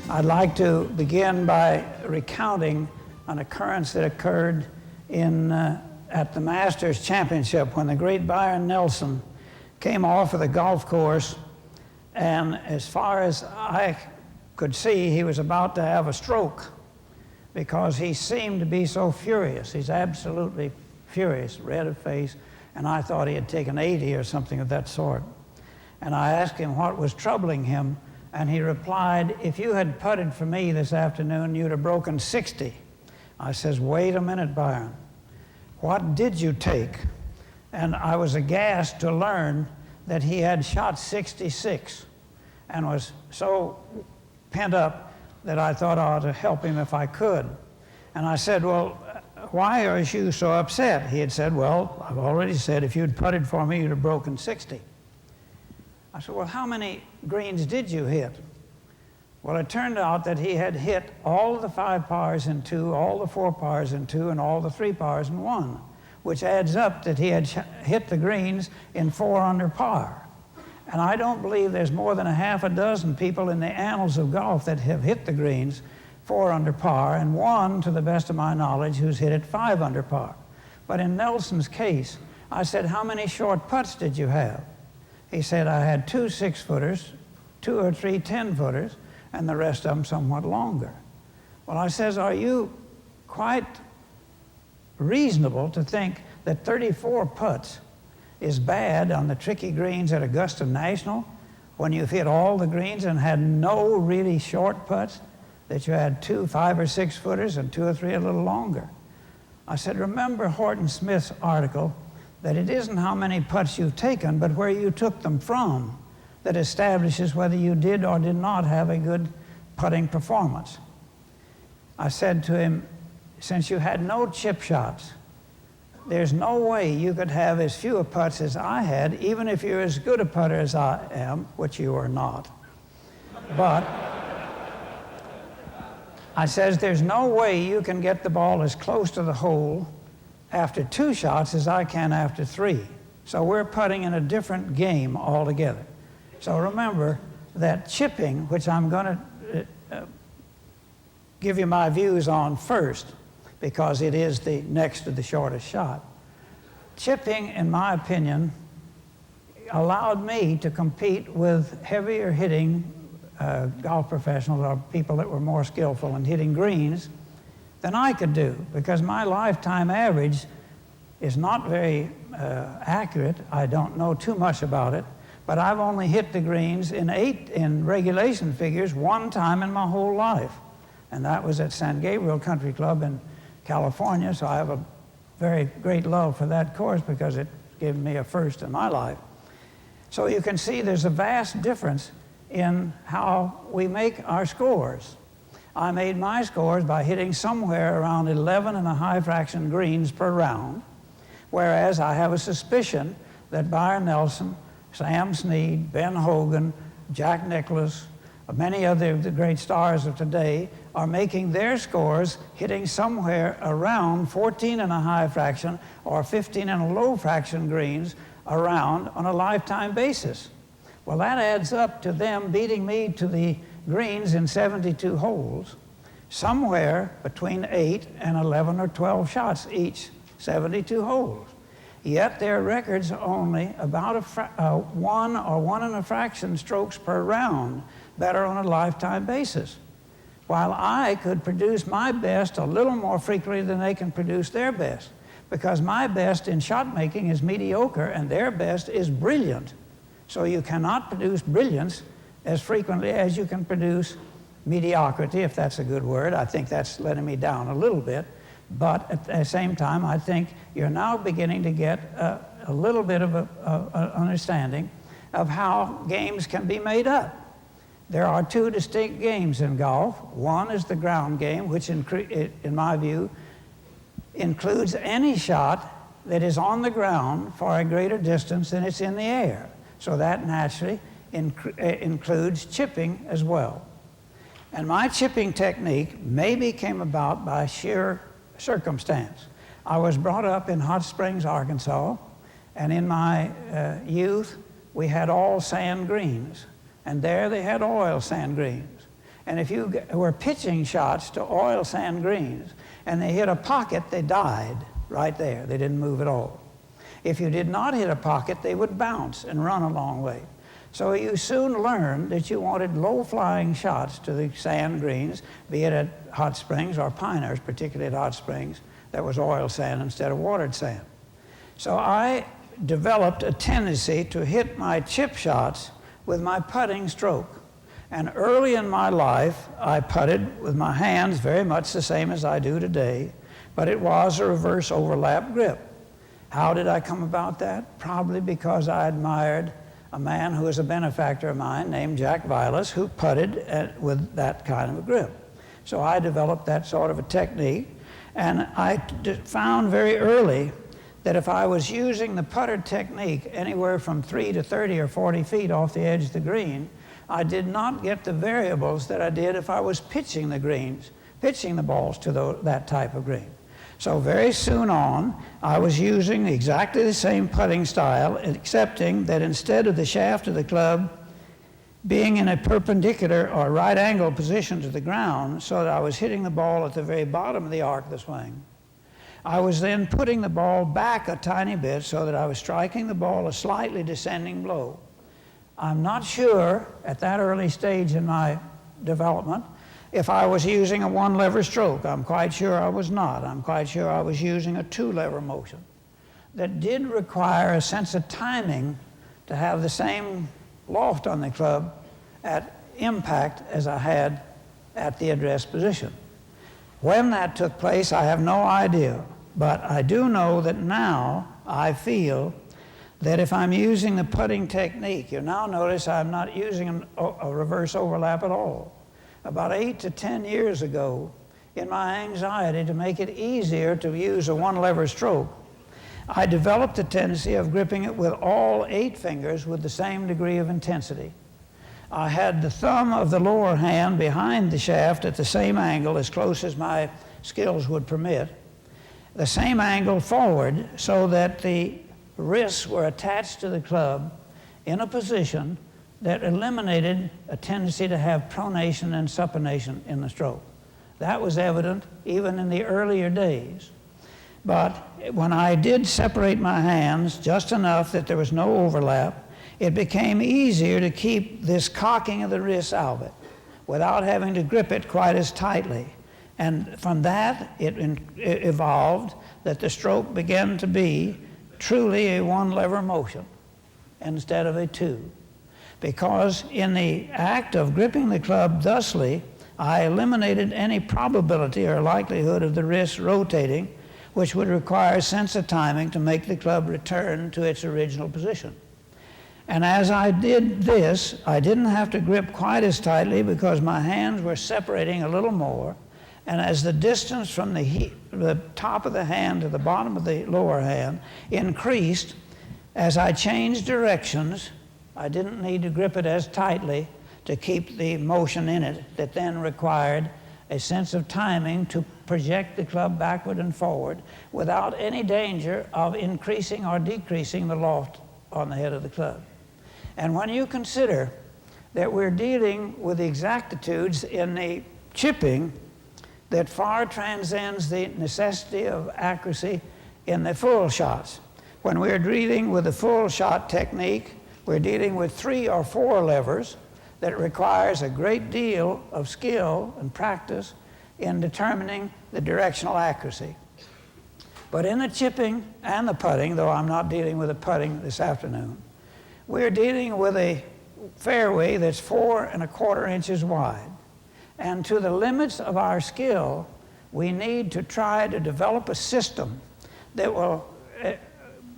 I'd like to begin by recounting an occurrence that occurred at the Masters Championship when the great Byron Nelson came off of the golf course, and as far as I could see, he was about to have a stroke because he seemed to be so furious. He's absolutely furious, red of face, and I thought he had taken 80 or something of that sort. And I asked him what was troubling him, and he replied, "If you had putted for me this afternoon, you'd have broken 60. I says, "Wait a minute, Byron. What did you take?" And I was aghast to learn that he had shot 66 and was so pent up that I thought I ought to help him if I could. And I said, "Well, why are you so upset?" He had said, "Well, I've already said if you'd putted for me, you'd have broken 60. I said, "Well, how many greens did you hit?" Well, it turned out that he had hit all the 5 pars in 2, all the 4 pars in 2, and all the 3 pars in 1, which adds up that he had hit the greens in 4 under par. And I don't believe there's more than a half a dozen people in the annals of golf that have hit the greens 4 under par, and one, to the best of my knowledge, who's hit it 5 under par. But in Nelson's case, I said, "How many short putts did you have?" He said, "I had 2 6-footers, 2 or 3 10-footers, and the rest of them somewhat longer." Well, I says, "Are you quite reasonable to think that 34 putts is bad on the tricky greens at Augusta National when you've hit all the greens and had no really short putts, that you had 2 5 or 6-footers and 2 or 3 a little longer?" I said, "Remember Horton Smith's article that it isn't how many putts you've taken, but where you took them from that establishes whether you did or did not have a good putting performance." I said to him, "Since you had no chip shots, there's no way you could have as few putts as I had, even if you're as good a putter as I am," which you are not. But I says, "There's no way you can get the ball as close to the hole after 2 shots as I can after 3. So we're putting in a different game altogether." So remember that chipping, which I'm going to give you my views on first, because it is the next to the shortest shot. Chipping, in my opinion, allowed me to compete with heavier hitting golf professionals or people that were more skillful in hitting greens than I could do, because my lifetime average is not very accurate. I don't know too much about it, but I've only hit the greens in regulation figures 1 time in my whole life, and that was at San Gabriel Country Club in California. So I have a very great love for that course because it gave me a first in my life. So you can see there's a vast difference in how we make our scores. I made my scores by hitting somewhere around 11 and a high fraction greens per round, whereas I have a suspicion that Byron Nelson, Sam Snead, Ben Hogan, Jack Nicklaus, many other of the great stars of today are making their scores hitting somewhere around 14 and a high fraction or 15 and a low fraction greens around on a lifetime basis. Well, that adds up to them beating me to the greens in 72 holes, somewhere between 8 and 11 or 12 shots each 72 holes. Yet their records are only about 1 or 1 and a fraction strokes per round better on a lifetime basis, while I could produce my best a little more frequently than they can produce their best, because my best in shot making is mediocre and their best is brilliant. So you cannot produce brilliance as frequently as you can produce mediocrity, if that's a good word. I think that's letting me down a little bit. But at the same time, I think you're now beginning to get a little bit of an understanding of how games can be made up. There are 2 distinct games in golf. One is the ground game, which in my view includes any shot that is on the ground for a greater distance than it's in the air. So that naturally includes chipping as well. And my chipping technique maybe came about by sheer circumstance. I was brought up in Hot Springs, Arkansas, and in my youth we had all sand greens, and there they had oil sand greens. And if you were pitching shots to oil sand greens and they hit a pocket, they died right there. They didn't move at all. If you did not hit a pocket, they would bounce and run a long way. So you soon learned that you wanted low-flying shots to the sand greens, be it at Hot Springs or Pinehurst, particularly at Hot Springs, that was oil sand instead of watered sand. So I developed a tendency to hit my chip shots with my putting stroke. And early in my life, I putted with my hands very much the same as I do today, but it was a reverse overlap grip. How did I come about that? Probably because I admired a man who was a benefactor of mine named Jack Vilas, who putted with that kind of a grip. So I developed that sort of a technique, and I found very early that if I was using the putter technique anywhere from 3 to 30 or 40 feet off the edge of the green, I did not get the variables that I did if I was pitching the balls to that type of green. So very soon on, I was using exactly the same putting style, excepting that instead of the shaft of the club being in a perpendicular or right angle position to the ground so that I was hitting the ball at the very bottom of the arc of the swing, I was then putting the ball back a tiny bit so that I was striking the ball a slightly descending blow. I'm not sure at that early stage in my development if I was using a one-lever stroke. I'm quite sure I was not. I'm quite sure I was using a two-lever motion that did require a sense of timing to have the same loft on the club at impact as I had at the address position. When that took place, I have no idea, but I do know that now I feel that if I'm using the putting technique, you now notice I'm not using a reverse overlap at all. About 8 to 10 years ago, in my anxiety to make it easier to use a one-lever stroke, I developed a tendency of gripping it with all 8 fingers with the same degree of intensity. I had the thumb of the lower hand behind the shaft at the same angle, as close as my skills would permit, the same angle forward so that the wrists were attached to the club in a position that eliminated a tendency to have pronation and supination in the stroke. That was evident even in the earlier days. But when I did separate my hands just enough that there was no overlap, it became easier to keep this cocking of the wrists out of it without having to grip it quite as tightly. And from that, it evolved that the stroke began to be truly a one-lever motion instead of a two. Because in the act of gripping the club thusly, I eliminated any probability or likelihood of the wrist rotating, which would require a sense of timing to make the club return to its original position. And as I did this, I didn't have to grip quite as tightly because my hands were separating a little more, and as the distance from the top of the hand to the bottom of the lower hand increased, as I changed directions, I didn't need to grip it as tightly to keep the motion in it that then required a sense of timing to project the club backward and forward without any danger of increasing or decreasing the loft on the head of the club. And when you consider that we're dealing with exactitudes in the chipping that far transcends the necessity of accuracy in the full shots. When we're dealing with the full shot technique, we're dealing with 3 or 4 levers that requires a great deal of skill and practice in determining the directional accuracy. But in the chipping and the putting, though I'm not dealing with the putting this afternoon, we're dealing with a fairway that's 4 1/4 inches wide. And to the limits of our skill, we need to try to develop a system that will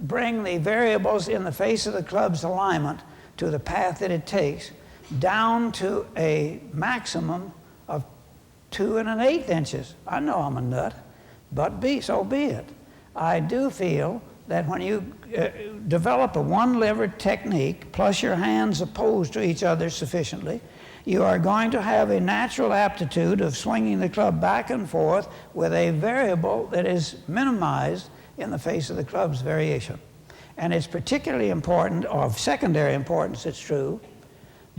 bring the variables in the face of the club's alignment to the path that it takes down to a maximum of 2 1/8 inches. I know I'm a nut, but so be it. I do feel that when you develop a one-lever technique, plus your hands opposed to each other sufficiently, you are going to have a natural aptitude of swinging the club back and forth with a variable that is minimized in the face of the club's variation. And it's particularly important, or of secondary importance, it's true,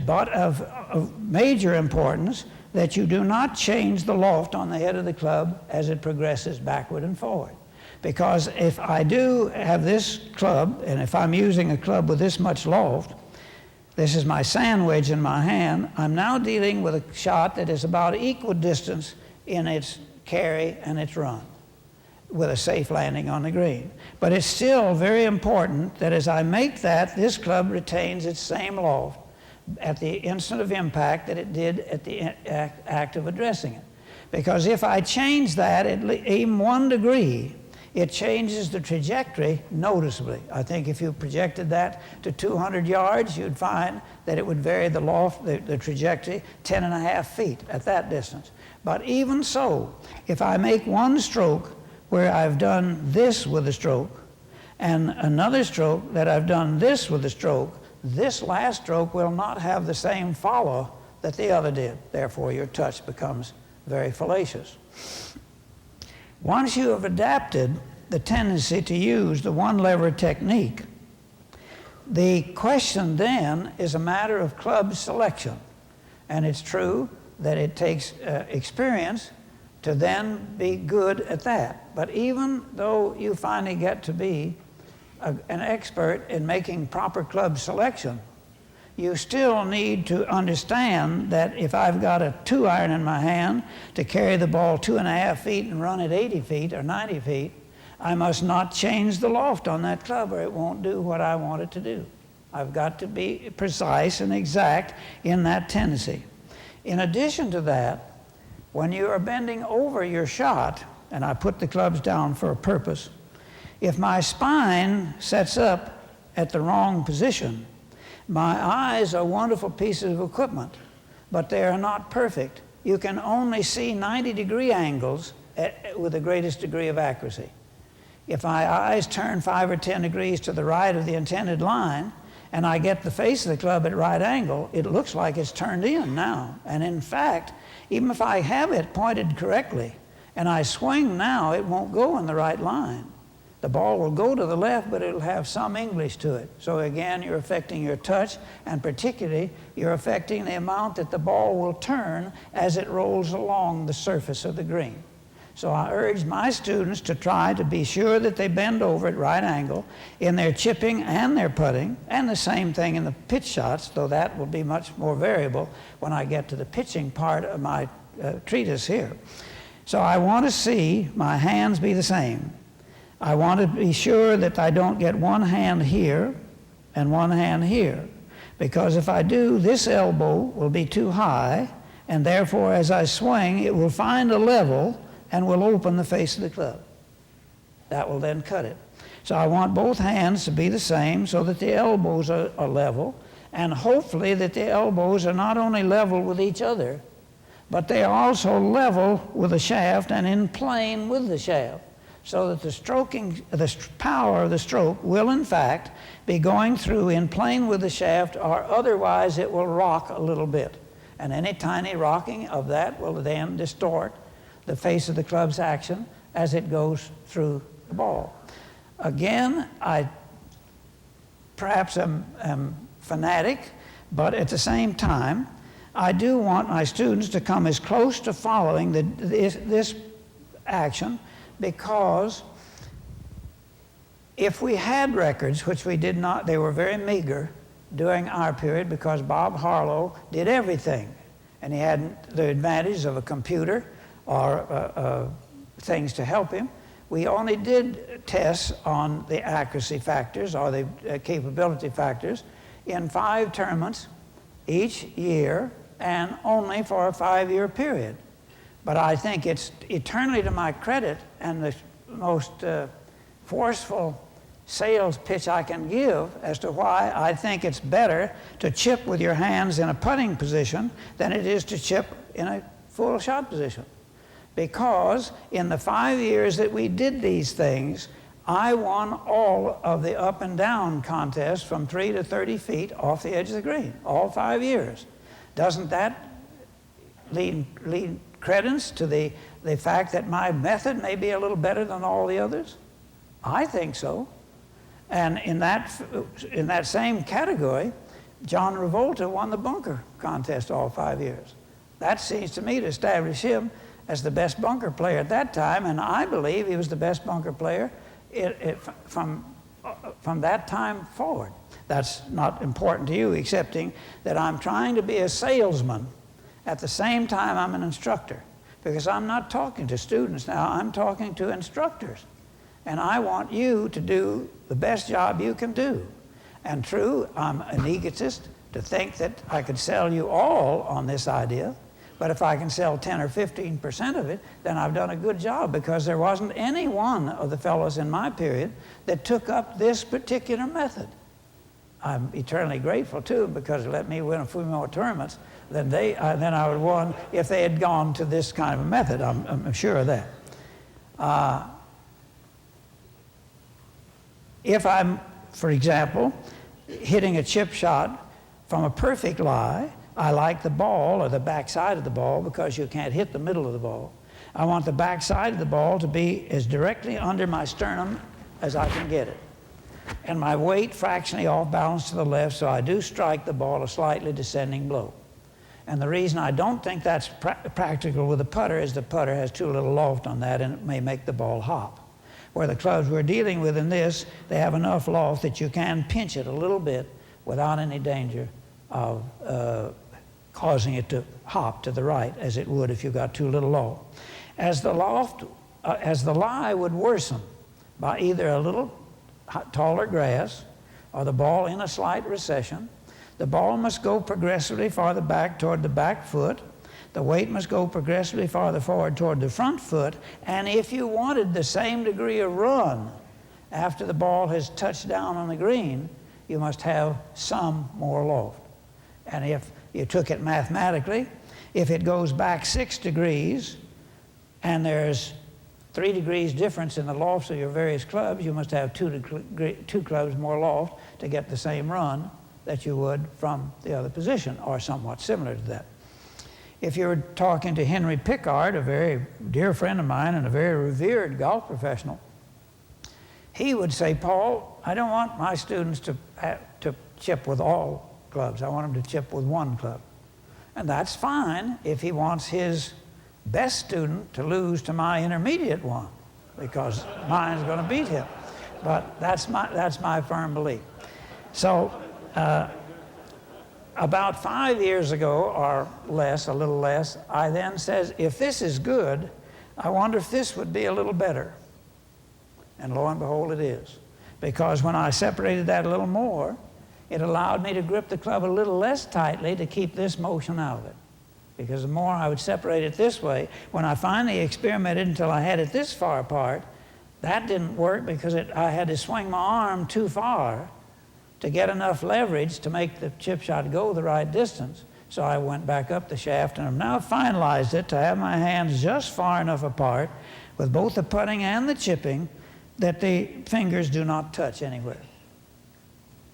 but of major importance that you do not change the loft on the head of the club as it progresses backward and forward. Because if I do have this club, and if I'm using a club with this much loft, this is my sand wedge in my hand, I'm now dealing with a shot that is about equal distance in its carry and its run, with a safe landing on the green. But it's still very important that as I make that, this club retains its same loft at the instant of impact that it did at the act of addressing it. Because if I change that at even 1 degree, it changes the trajectory noticeably. I think if you projected that to 200 yards, you'd find that it would vary the loft, the trajectory, 10.5 feet at that distance. But even so, if I make one stroke where I've done this with a stroke, and another stroke that I've done this with a stroke, this last stroke will not have the same follow that the other did. Therefore, your touch becomes very fallacious. Once you have adapted the tendency to use the one-lever technique, the question then is a matter of club selection. And it's true that it takes experience to then be good at that. But even though you finally get to be an expert in making proper club selection, you still need to understand that if I've got a 2-iron in my hand to carry the ball 2.5 feet and run it 80 feet or 90 feet, I must not change the loft on that club or it won't do what I want it to do. I've got to be precise and exact in that tendency. In addition to that, when you are bending over your shot, and I put the clubs down for a purpose, if my spine sets up at the wrong position, my eyes are wonderful pieces of equipment, but they are not perfect. You can only see 90-degree angles with the greatest degree of accuracy. If my eyes turn 5 or 10 degrees to the right of the intended line, and I get the face of the club at right angle, it looks like it's turned in now. And in fact, even if I have it pointed correctly, and I swing now, it won't go in the right line. The ball will go to the left, but it'll have some English to it. So again, you're affecting your touch, and particularly, you're affecting the amount that the ball will turn as it rolls along the surface of the green. So I urge my students to try to be sure that they bend over at right angle in their chipping and their putting, and the same thing in the pitch shots, though that will be much more variable when I get to the pitching part of my treatise here. So I want to see my hands be the same. I want to be sure that I don't get one hand here and one hand here, because if I do, this elbow will be too high, and therefore as I swing, it will find a level and will open the face of the club. That will then cut it. So I want both hands to be the same so that the elbows are level, and hopefully that the elbows are not only level with each other, but they are also level with the shaft and in plane with the shaft, so that the power of the stroke will in fact be going through in plane with the shaft, or otherwise it will rock a little bit. And any tiny rocking of that will then distort the face of the club's action as it goes through the ball. Again, I perhaps am fanatic, but at the same time, I do want my students to come as close to following this action, because if we had records, which we did not, they were very meager during our period because Bob Harlow did everything, and he had the advantage of a computer or things to help him. We only did tests on the accuracy factors or the capability factors in 5 tournaments each year, and only for a 5-year period. But I think it's eternally to my credit, and the most forceful sales pitch I can give as to why I think it's better to chip with your hands in a putting position than it is to chip in a full shot position. Because in the 5 years that we did these things, I won all of the up and down contests from 3 to 30 feet off the edge of the green, all 5 years. Doesn't that lead credence to the fact that my method may be a little better than all the others? I think so. And in that same category, John Revolta won the bunker contest all 5 years. That seems to me to establish him as the best bunker player at that time, and I believe he was the best bunker player from that time forward. That's not important to you, excepting that I'm trying to be a salesman at the same time I'm an instructor, because I'm not talking to students now, I'm talking to instructors. And I want you to do the best job you can do. And true, I'm an egotist to think that I could sell you all on this idea, but if I can sell 10 or 15% of it, then I've done a good job, because there wasn't any one of the fellows in my period that took up this particular method. I'm eternally grateful to them, because it let me win a few more tournaments than I would have won if they had gone to this kind of a method. I'm sure of that. If I'm, for example, hitting a chip shot from a perfect lie, I like the ball or the backside of the ball, because you can't hit the middle of the ball. I want the backside of the ball to be as directly under my sternum as I can get it. And my weight fractionally off balance to the left, so I do strike the ball a slightly descending blow. And the reason I don't think that's practical with the putter is the putter has too little loft on that, and it may make the ball hop. Where the clubs we're dealing with in this, they have enough loft that you can pinch it a little bit without any danger of causing it to hop to the right, as it would if you got too little loft. As the lie would worsen by either a little taller grass or the ball in a slight recession, the ball must go progressively farther back toward the back foot. The weight must go progressively farther forward toward the front foot, and if you wanted the same degree of run after the ball has touched down on the green, you must have some more loft. And if you took it mathematically, if it goes back 6 degrees and there's 3 degrees difference in the lofts of your various clubs, you must have two clubs more loft to get the same run that you would from the other position, or somewhat similar to that. If you were talking to Henry Pickard, a very dear friend of mine and a very revered golf professional, he would say, Paul, I don't want my students to chip with all clubs. I want them to chip with one club. And that's fine if he wants his best student to lose to my intermediate one, because mine's going to beat him. But that's my firm belief. So about 5 years ago, or less, a little less, I then says, if this is good, I wonder if this would be a little better. And lo and behold, it is. Because when I separated that a little more, it allowed me to grip the club a little less tightly to keep this motion out of it. Because the more I would separate it this way, when I finally experimented until I had it this far apart, that didn't work, because I had to swing my arm too far to get enough leverage to make the chip shot go the right distance. So I went back up the shaft, and I've now finalized it to have my hands just far enough apart with both the putting and the chipping that the fingers do not touch anywhere.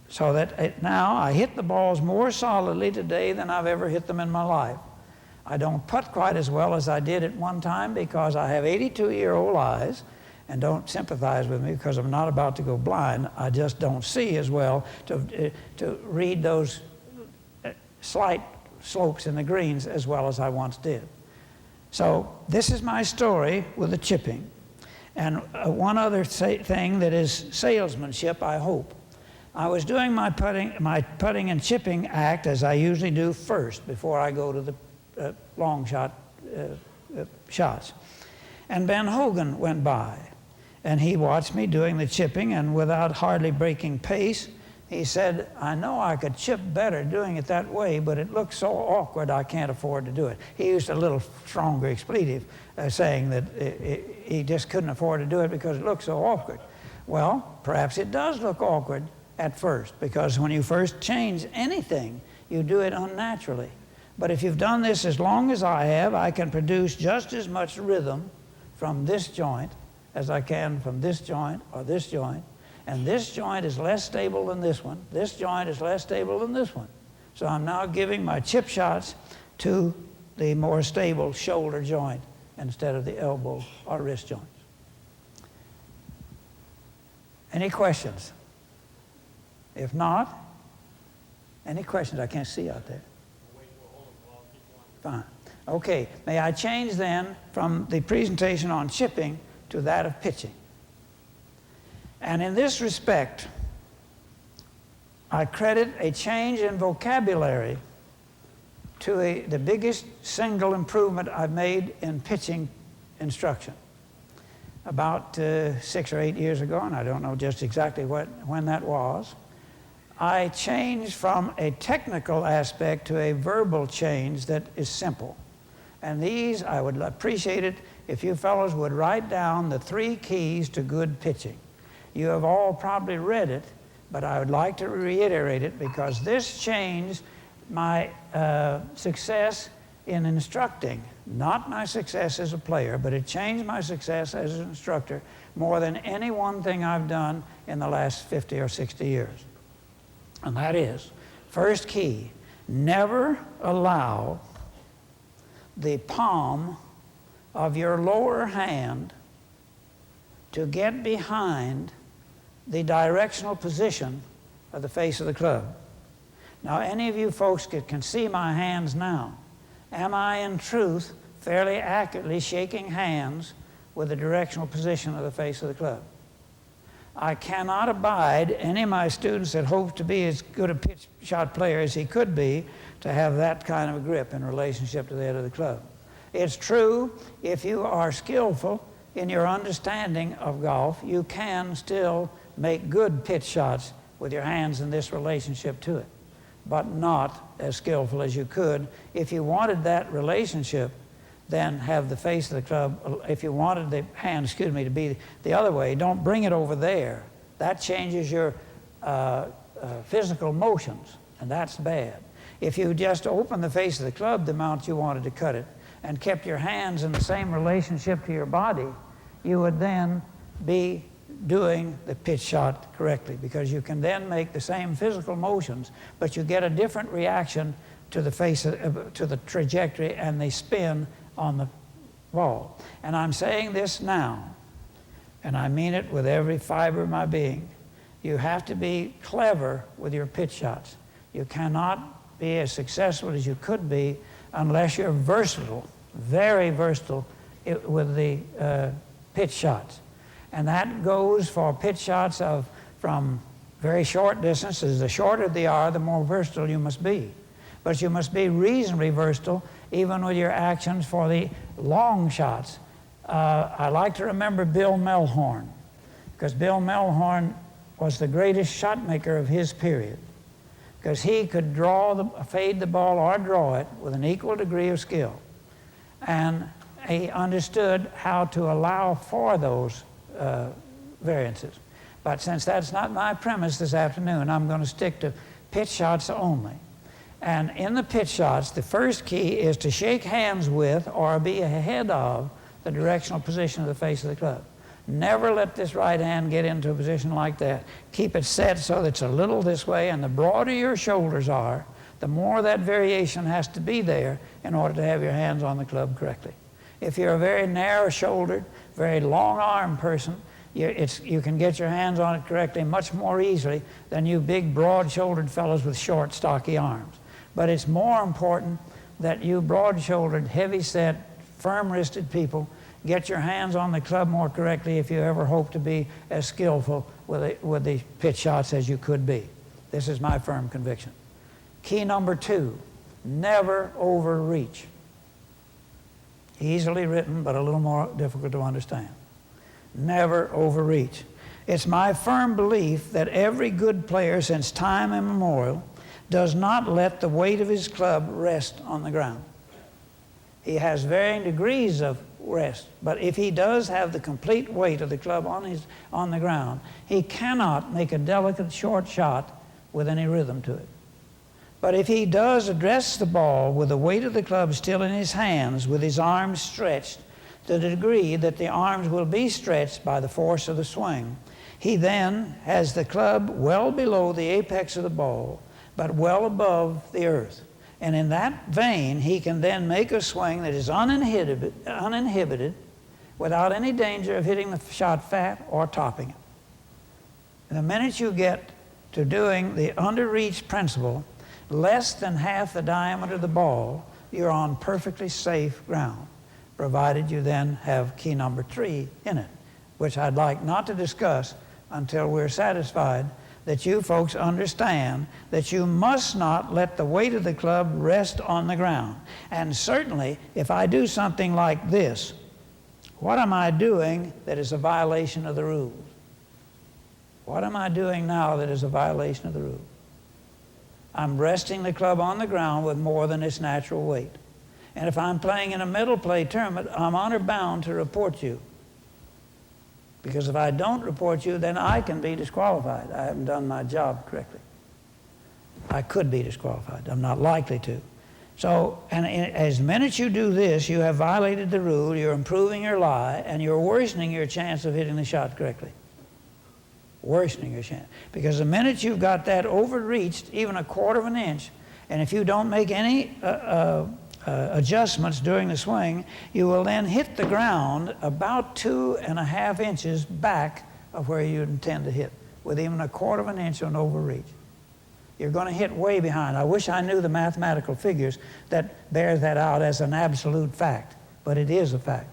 So that now I hit the balls more solidly today than I've ever hit them in my life. I don't putt quite as well as I did at one time, because I have 82-year-old eyes, and don't sympathize with me because I'm not about to go blind. I just don't see as well to read those slight slopes in the greens as well as I once did. So this is my story with the chipping. And one other thing that is salesmanship, I hope. I was doing my putting and chipping act as I usually do first before I go to the long shot shots. And Ben Hogan went by, and he watched me doing the chipping, and without hardly breaking pace, he said, I know I could chip better doing it that way, but it looks so awkward I can't afford to do it. He used a little stronger expletive, saying that he just couldn't afford to do it because it looked so awkward. Well, perhaps it does look awkward at first, because when you first change anything, you do it unnaturally. But if you've done this as long as I have, I can produce just as much rhythm from this joint as I can from this joint or this joint. And this joint is less stable than this one. This joint is less stable than this one. So I'm now giving my chip shots to the more stable shoulder joint instead of the elbow or wrist joints. Any questions? If not, any questions? I can't see out there. Fine. Okay, may I change then from the presentation on chipping to that of pitching? And in this respect, I credit a change in vocabulary to the biggest single improvement I've made in pitching instruction. About 6 or 8 years ago, and I don't know just exactly when that was, I changed from a technical aspect to a verbal change that is simple. And these, I would appreciate it if you fellows would write down the 3 keys to good pitching. You have all probably read it, but I would like to reiterate it because this changed my success in instructing, not my success as a player, but it changed my success as an instructor more than any one thing I've done in the last 50 or 60 years. And that is, first key, never allow the palm of your lower hand to get behind the directional position of the face of the club. Now, any of you folks can see my hands now. Am I, in truth, fairly accurately shaking hands with the directional position of the face of the club? I cannot abide any of my students that hope to be as good a pitch shot player as he could be to have that kind of a grip in relationship to the head of the club. It's true, if you are skillful in your understanding of golf, you can still make good pitch shots with your hands in this relationship to it, but not as skillful as you could. If you wanted that relationship, then have the face of the club. If you wanted the hand, to be the other way, don't bring it over there. That changes your physical motions, and that's bad. If you just open the face of the club the amount you wanted to cut it and kept your hands in the same relationship to your body, you would then be doing the pitch shot correctly, because you can then make the same physical motions, but you get a different reaction to the face to the trajectory and the spin on the ball. And I'm saying this now, and I mean it with every fiber of my being. You have to be clever with your pitch shots. You cannot be as successful as you could be unless you're versatile, very versatile with the pitch shots. And that goes for pitch shots from very short distances. The shorter they are, the more versatile you must be. But you must be reasonably versatile even with your actions for the long shots. I like to remember Bill Melhorn, because Bill Melhorn was the greatest shot maker of his period, because he could fade the ball or draw it with an equal degree of skill. And he understood how to allow for those variances. But since that's not my premise this afternoon, I'm going to stick to pitch shots only. And in the pitch shots, the first key is to shake hands with or be ahead of the directional position of the face of the club. Never let this right hand get into a position like that. Keep it set so that it's a little this way, and the broader your shoulders are, the more that variation has to be there in order to have your hands on the club correctly. If you're a very narrow-shouldered, very long-armed person, you can get your hands on it correctly much more easily than you big, broad-shouldered fellows with short, stocky arms. But it's more important that you broad-shouldered, heavy-set, firm-wristed people get your hands on the club more correctly if you ever hope to be as skillful with the pitch shots as you could be. This is my firm conviction. Key number 2, never overreach. Easily written, but a little more difficult to understand. Never overreach. It's my firm belief that every good player since time immemorial does not let the weight of his club rest on the ground. He has varying degrees of rest, but if he does have the complete weight of the club on the ground, he cannot make a delicate short shot with any rhythm to it. But if he does address the ball with the weight of the club still in his hands, with his arms stretched to the degree that the arms will be stretched by the force of the swing, he then has the club well below the apex of the ball, but well above the earth. And in that vein, he can then make a swing that is uninhibited without any danger of hitting the shot fat or topping it. And the minute you get to doing the underreach principle, less than half the diameter of the ball you're on perfectly safe ground, provided you then have key number 3 in it, which I'd like not to discuss until we're satisfied that you folks understand that you must not let the weight of the club rest on the ground. And certainly, if I do something like this, what am I doing that is a violation of the rules? What am I doing now that is a violation of the rules? I'm resting the club on the ground with more than its natural weight. And if I'm playing in a middle play tournament, I'm honor bound to report you. Because if I don't report you, then I can be disqualified. I haven't done my job correctly. I could be disqualified. I'm not likely to. So, and as minute you do this, you have violated the rule, you're improving your lie, and you're worsening your chance of hitting the shot correctly. Worsening your chance. Because the minute you've got that overreached, even a quarter of an inch, and if you don't make any adjustments during the swing, you will then hit the ground about 2.5 inches back of where you intend to hit, with even a quarter of an inch on overreach. You're going to hit way behind. I wish I knew the mathematical figures that bear that out as an absolute fact, but it is a fact.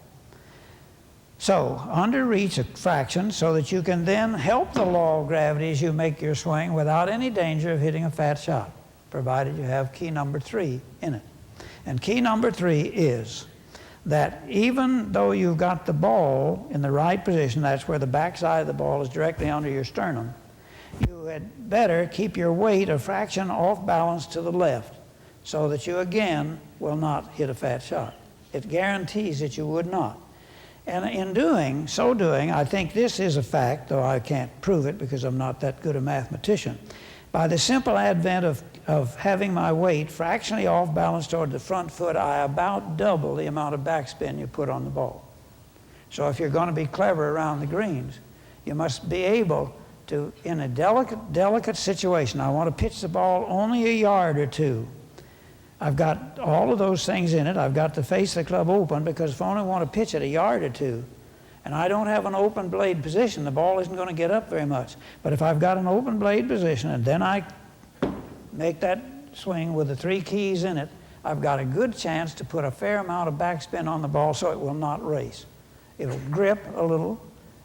So, underreach a fraction so that you can then help the law of gravity as you make your swing without any danger of hitting a fat shot, provided you have key number 3 in it. And key number 3 is that even though you've got the ball in the right position, that's where the backside of the ball is directly under your sternum, you had better keep your weight a fraction off balance to the left so that you again will not hit a fat shot. It guarantees that you would not. And in so doing, I think this is a fact, though I can't prove it because I'm not that good a mathematician. By the simple advent of having my weight fractionally off balance toward the front foot, I about double the amount of backspin you put on the ball. So if you're going to be clever around the greens, you must be able to, in a delicate situation, I want to pitch the ball only a yard or two. I've got all of those things in it. I've got the face of the club open because if I only want to pitch it a yard or two, and I don't have an open blade position, the ball isn't going to get up very much. But if I've got an open blade position and then I make that swing with the 3 keys in it, I've got a good chance to put a fair amount of backspin on the ball so it will not race. It'll grip a little,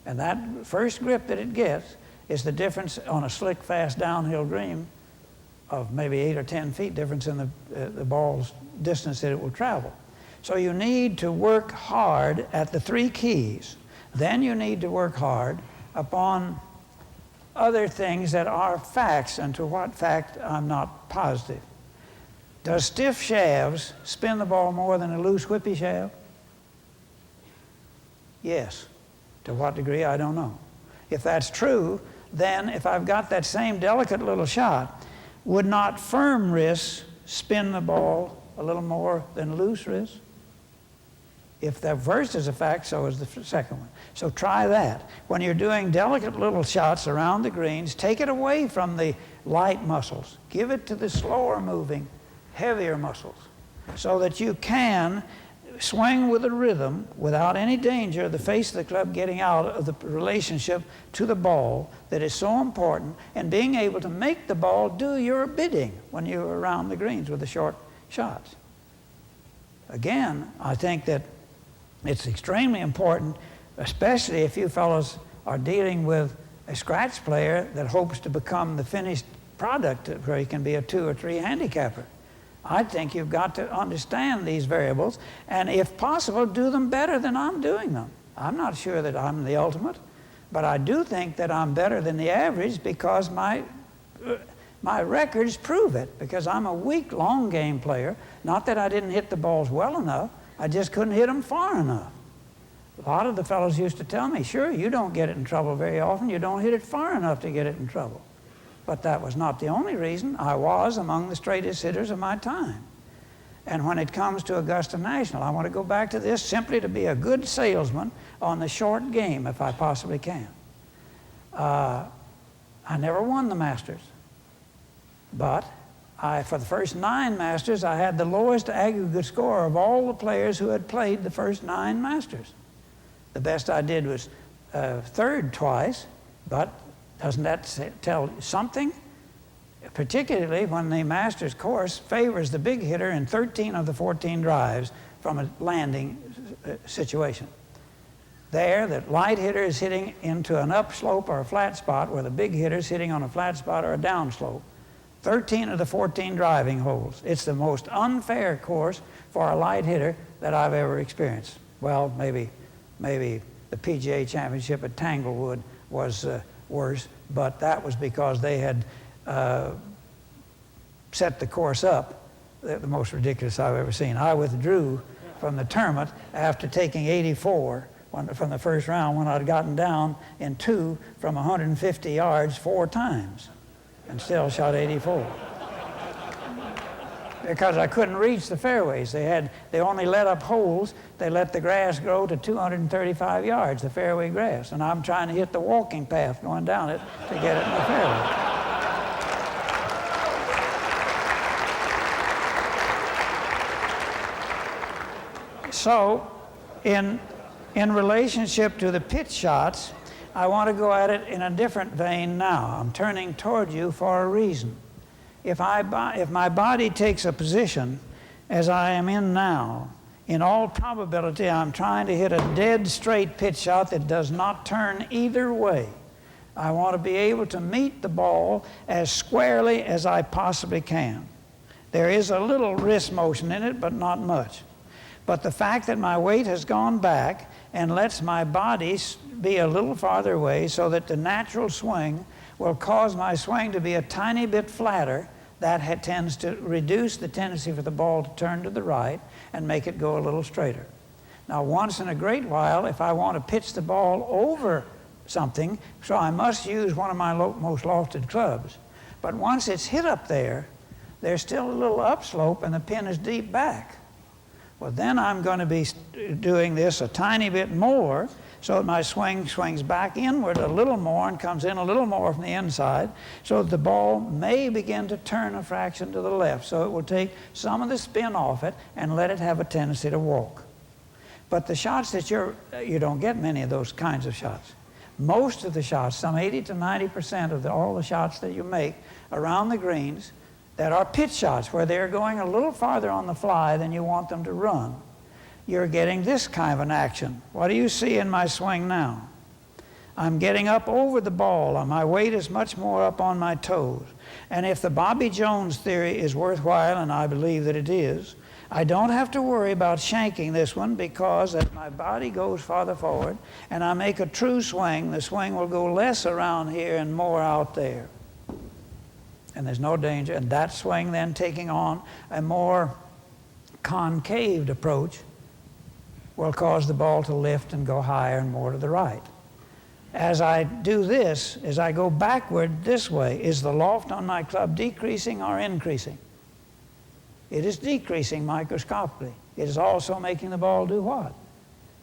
and that first grip that it gets is the difference on a slick, fast downhill green of maybe 8 or 10 feet difference in the ball's distance that it will travel. So you need to work hard at the 3 keys. Then you need to work hard upon other things that are facts, and to what fact I'm not positive. Does stiff shafts spin the ball more than a loose whippy shaft? Yes. To what degree, I don't know. If that's true, then if I've got that same delicate little shot, would not firm wrists spin the ball a little more than loose wrists? If the first is a fact, so is the second one. So try that. When you're doing delicate little shots around the greens, take it away from the light muscles. Give it to the slower moving, heavier muscles, so that you can swing with a rhythm without any danger of the face of the club getting out of the relationship to the ball that is so important, and being able to make the ball do your bidding when you're around the greens with the short shots. Again, I think that it's extremely important, especially if you fellows are dealing with a scratch player that hopes to become the finished product where he can be a 2 or 3 handicapper. I think you've got to understand these variables, and if possible, do them better than I'm doing them. I'm not sure that I'm the ultimate, but I do think that I'm better than the average because my records prove it, because I'm a weak long game player. Not that I didn't hit the balls well enough, I just couldn't hit them far enough. A lot of the fellows used to tell me, sure, you don't get it in trouble very often, you don't hit it far enough to get it in trouble. But that was not the only reason. I was among the straightest hitters of my time. And when it comes to Augusta National, I want to go back to this simply to be a good salesman on the short game if I possibly can. I never won the Masters. But for the first 9 Masters, I had the lowest aggregate score of all the players who had played the first 9 Masters. The best I did was 3rd twice, but doesn't that tell something? particularly when the Masters course favors the big hitter in 13 of the 14 drives from a landing situation. There, the light hitter is hitting into an upslope or a flat spot, where the big hitter is hitting on a flat spot or a downslope. 13 of the 14 driving holes. It's the most unfair course for a light hitter that I've ever experienced. Well, maybe the PGA Championship at Tanglewood was worse, but that was because they had set the course up the most ridiculous I've ever seen. I withdrew from the tournament after taking 84 from the first round, when I'd gotten down in 2 from 150 yards 4 times and still shot 84. Because I couldn't reach the fairways. They only let up holes. They let the grass grow to 235 yards, the fairway grass. And I'm trying to hit the walking path going down it to get it in the fairway. So, in relationship to the pitch shots, I want to go at it in a different vein now. I'm turning toward you for a reason. If my body takes a position as I am in now, in all probability I'm trying to hit a dead straight pitch shot that does not turn either way. I want to be able to meet the ball as squarely as I possibly can. There is a little wrist motion in it, but not much. But the fact that my weight has gone back and lets my body be a little farther away, so that the natural swing will cause my swing to be a tiny bit flatter, that tends to reduce the tendency for the ball to turn to the right and make it go a little straighter. Now, once in a great while, if I want to pitch the ball over something, so I must use one of my most lofted clubs. But once it's hit up there, there's still a little upslope and the pin is deep back. Well, then I'm going to be doing this a tiny bit more, so that my swing swings back inward a little more and comes in a little more from the inside, so that the ball may begin to turn a fraction to the left. So it will take some of the spin off it and let it have a tendency to walk. But the shots that you don't get many of those kinds of shots. Most of the shots, some 80 to 90% of all the shots that you make around the greens that are pitch shots, where they're going a little farther on the fly than you want them to run, you're getting this kind of an action. What do you see in my swing now? I'm getting up over the ball, and my weight is much more up on my toes. And if the Bobby Jones theory is worthwhile, and I believe that it is, I don't have to worry about shanking this one, because as my body goes farther forward and I make a true swing, the swing will go less around here and more out there. And there's no danger. And that swing then taking on a more concaved approach will cause the ball to lift and go higher and more to the right. As I do this, as I go backward this way, is the loft on my club decreasing or increasing? It is decreasing microscopically. It is also making the ball do what?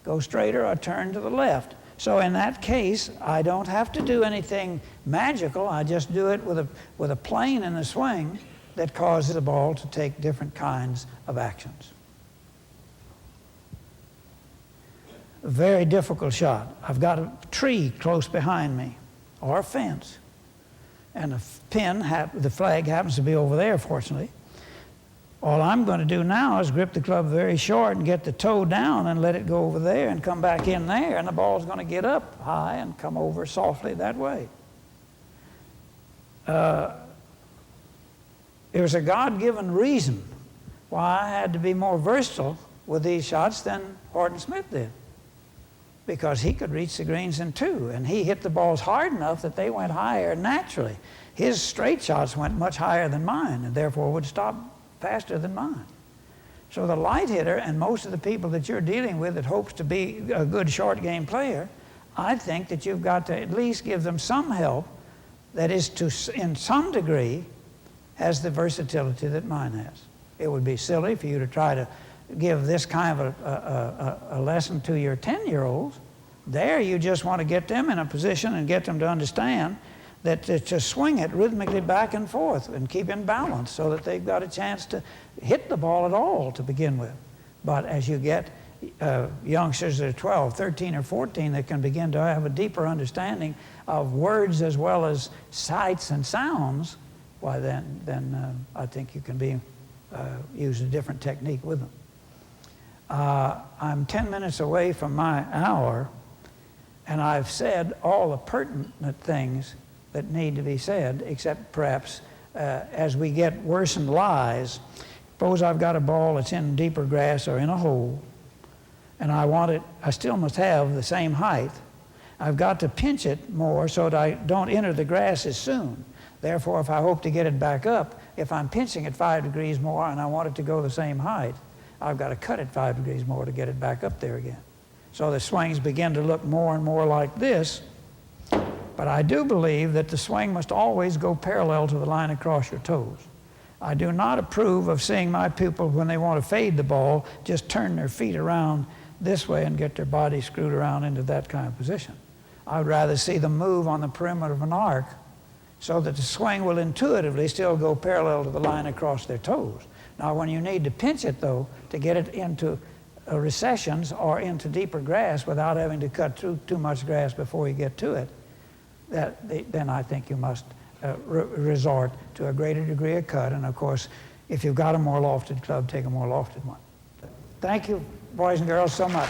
Go straighter or turn to the left. So in that case, I don't have to do anything magical. I just do it with a plane in the swing that causes the ball to take different kinds of actions. A very difficult shot. I've got a tree close behind me, or a fence, and the flag happens to be over there, fortunately. All I'm going to do now is grip the club very short and get the toe down and let it go over there and come back in there, and the ball's going to get up high and come over softly that way. There's a God-given reason why I had to be more versatile with these shots than Horton Smith did, because he could reach the greens in 2, and he hit the balls hard enough that they went higher naturally. His straight shots went much higher than mine, and therefore would stop faster than mine. So the light hitter, and most of the people that you're dealing with that hopes to be a good short game player, I think that you've got to at least give them some help that is in some degree, has the versatility that mine has. It would be silly for you to try to give this kind of a lesson to your 10-year-olds. There you just want to get them in a position and get them to understand that to swing it rhythmically back and forth and keep in balance, so that they've got a chance to hit the ball at all to begin with. But as you get youngsters that are 12, 13, or 14 that can begin to have a deeper understanding of words as well as sights and sounds, why then I think you can use a different technique with them. I'm 10 minutes away from my hour, and I've said all the pertinent things that need to be said, except perhaps as we get worsened lies. Suppose I've got a ball that's in deeper grass or in a hole, and I still must have the same height. I've got to pinch it more so that I don't enter the grass as soon. Therefore, if I hope to get it back up, if I'm pinching it 5 degrees more and I want it to go the same height, I've got to cut it 5 degrees more to get it back up there again. So the swings begin to look more and more like this. But I do believe that the swing must always go parallel to the line across your toes. I do not approve of seeing my pupil, when they want to fade the ball, just turn their feet around this way and get their body screwed around into that kind of position. I would rather see them move on the perimeter of an arc so that the swing will intuitively still go parallel to the line across their toes. Now, when you need to pinch it, though, to get it into recessions or into deeper grass without having to cut through too much grass before you get to it, then I think you must resort to a greater degree of cut. And, of course, if you've got a more lofted club, take a more lofted one. Thank you, boys and girls, so much.